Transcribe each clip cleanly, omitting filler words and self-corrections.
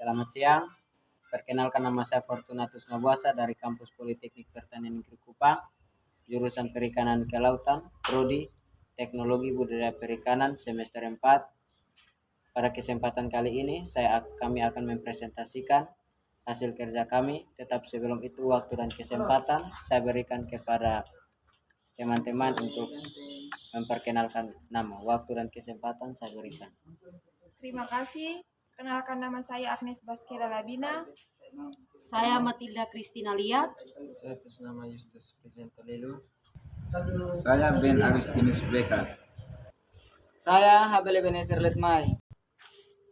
Selamat siang, perkenalkan nama saya Fortunatus Mabuasa dari Kampus Politeknik Pertanian Negeri Kupang, jurusan Perikanan Kelautan, Prodi Teknologi Budidaya Perikanan semester 4. Pada kesempatan kali ini kami akan mempresentasikan hasil kerja kami, tetap sebelum itu waktu dan kesempatan saya berikan kepada teman-teman untuk memperkenalkan nama. Waktu dan kesempatan saya berikan. Terima kasih. Kenalkan, nama saya Agnes Baskela Labina. Saya Matilda Kristina Liat. Saya atas nama Justus Presento Lelu. Saya Ben Agustinus Beka. Saya Habel Ebenezer Letmai.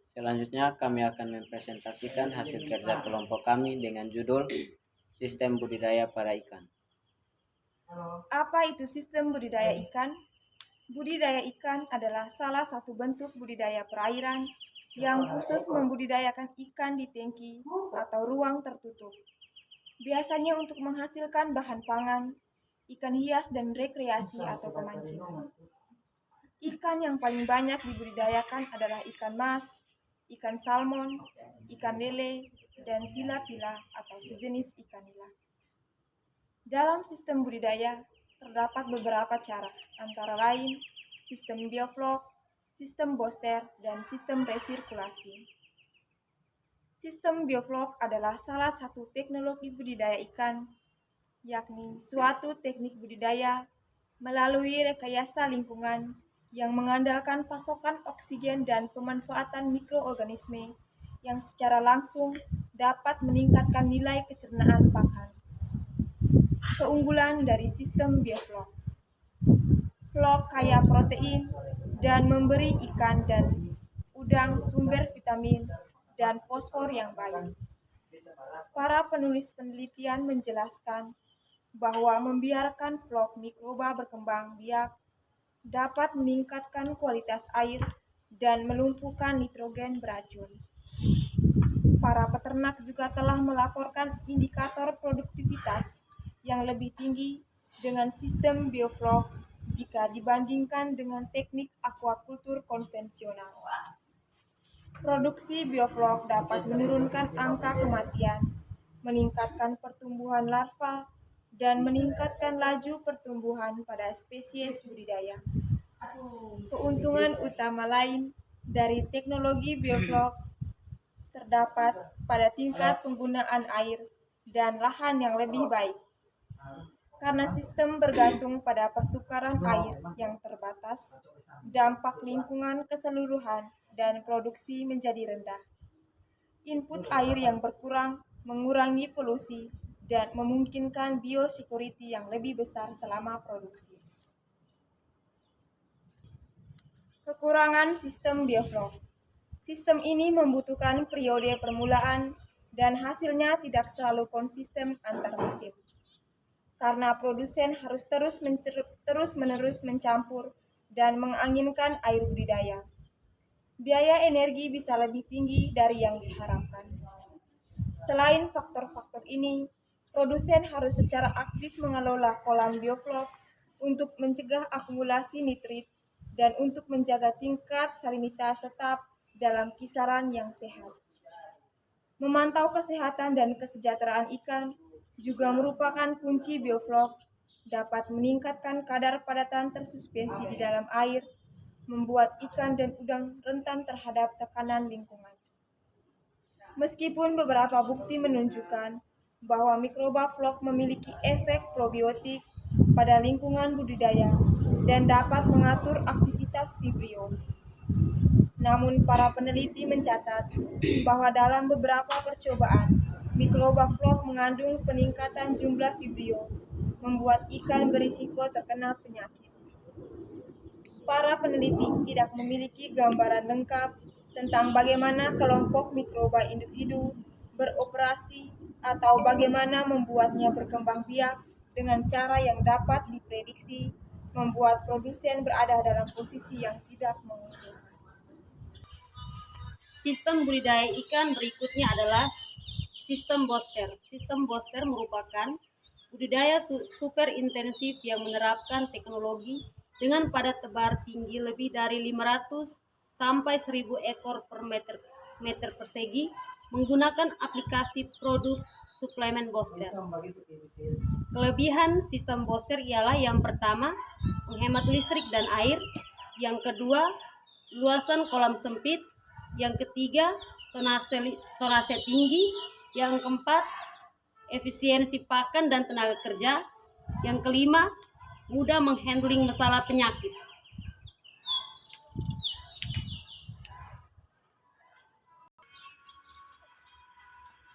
Selanjutnya kami akan mempresentasikan hasil kerja kelompok kami dengan judul Sistem Budidaya pada Ikan. Apa itu sistem budidaya ikan? Budidaya ikan adalah salah satu bentuk budidaya perairan yang khusus membudidayakan ikan di tangki atau ruang tertutup. Biasanya untuk menghasilkan bahan pangan, ikan hias dan rekreasi atau pemancingan. Ikan yang paling banyak dibudidayakan adalah ikan mas, ikan salmon, ikan lele, dan tilapia atau sejenis ikan nila. Dalam sistem budidaya terdapat beberapa cara, antara lain sistem bioflok, sistem booster, dan sistem resirkulasi. Sistem bioflok adalah salah satu teknologi budidaya ikan, yakni suatu teknik budidaya melalui rekayasa lingkungan yang mengandalkan pasokan oksigen dan pemanfaatan mikroorganisme yang secara langsung dapat meningkatkan nilai kecernaan pakan. Keunggulan dari sistem bioflok: flok kaya protein dan memberi ikan dan udang sumber vitamin dan fosfor yang baik. Para penulis penelitian menjelaskan bahwa membiarkan flok mikroba berkembang biak dapat meningkatkan kualitas air dan melumpuhkan nitrogen beracun. Para peternak juga telah melaporkan indikator produktivitas yang lebih tinggi dengan sistem bioflok jika dibandingkan dengan teknik aquacultur konvensional. Produksi bioflok dapat menurunkan angka kematian, meningkatkan pertumbuhan larva, dan meningkatkan laju pertumbuhan pada spesies budidaya. Keuntungan utama lain dari teknologi bioflok terdapat pada tingkat penggunaan air dan lahan yang lebih baik. Karena sistem bergantung pada pertukaran air yang terbatas, dampak lingkungan keseluruhan dan produksi menjadi rendah. Input air yang berkurang mengurangi polusi dan memungkinkan biosecurity yang lebih besar selama produksi. Kekurangan sistem bioflok: sistem ini membutuhkan periode permulaan dan hasilnya tidak selalu konsisten antar musim. Karena produsen harus terus-menerus mencampur dan menganginkan air budidaya, biaya energi bisa lebih tinggi dari yang diharapkan. Selain faktor-faktor ini, produsen harus secara aktif mengelola kolam bioflok untuk mencegah akumulasi nitrit dan untuk menjaga tingkat salinitas tetap dalam kisaran yang sehat. Memantau kesehatan dan kesejahteraan ikan juga merupakan kunci. Bioflok dapat meningkatkan kadar padatan tersuspensi di dalam air, membuat ikan dan udang rentan terhadap tekanan lingkungan. Meskipun beberapa bukti menunjukkan bahwa mikroba flok memiliki efek probiotik pada lingkungan budidaya dan dapat mengatur aktivitas vibrio, namun para peneliti mencatat bahwa dalam beberapa percobaan, mikroba flok mengandung peningkatan jumlah vibrio, membuat ikan berisiko terkena penyakit. Para peneliti tidak memiliki gambaran lengkap tentang bagaimana kelompok mikroba individu beroperasi atau bagaimana membuatnya berkembang biak dengan cara yang dapat diprediksi, membuat produsen berada dalam posisi yang tidak menguntungkan. Sistem budidaya ikan berikutnya adalah sistem booster. Sistem booster merupakan budidaya super intensif yang menerapkan teknologi dengan padat tebar tinggi lebih dari 500 sampai 1000 ekor per meter persegi menggunakan aplikasi produk suplemen Boster. Kelebihan sistem Boster ialah yang pertama, menghemat listrik dan air, yang kedua, luasan kolam sempit, yang ketiga, tonase tinggi, yang keempat, efisiensi pakan dan tenaga kerja, yang kelima, mudah menghandling masalah penyakit.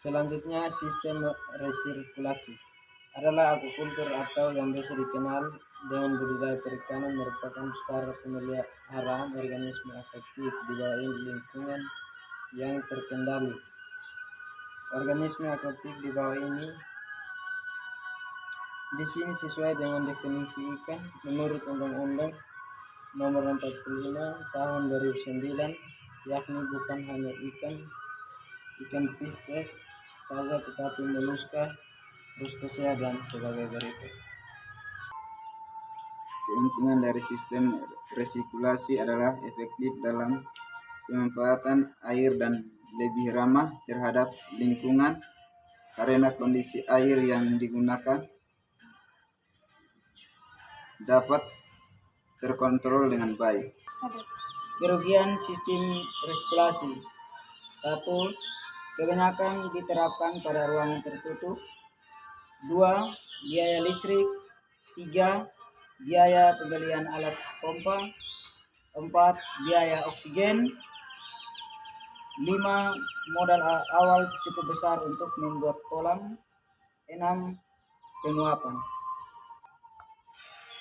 Selanjutnya, sistem resirkulasi adalah akupuntur atau yang biasa dikenal dengan budidaya perikanan, merupakan cara pemeliharaan organisme aktif di bawah lingkungan yang terkendali. Organisme aktif di bawah ini di sini sesuai dengan definisi ikan menurut Undang-Undang Nomor 45 Tahun 2009, yakni bukan hanya ikan Pisces saja tetapi moluska, krustasea dan sebagai berikut. Keuntungan dari sistem resirkulasi adalah efektif dalam pemanfaatan air dan lebih ramah terhadap lingkungan karena kondisi air yang digunakan dapat terkontrol dengan baik. Kerugian sistem resirkulasi: 1. Kebanyakan diterapkan pada ruangan tertutup. 2. Biaya listrik. 3. Biaya pembelian alat pompa. 4. Biaya oksigen. 5. Modal awal cukup besar untuk membuat kolam. 6. Penguapan.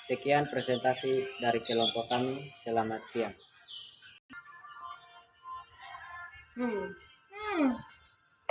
Sekian presentasi dari kelompok kami. Selamat siang.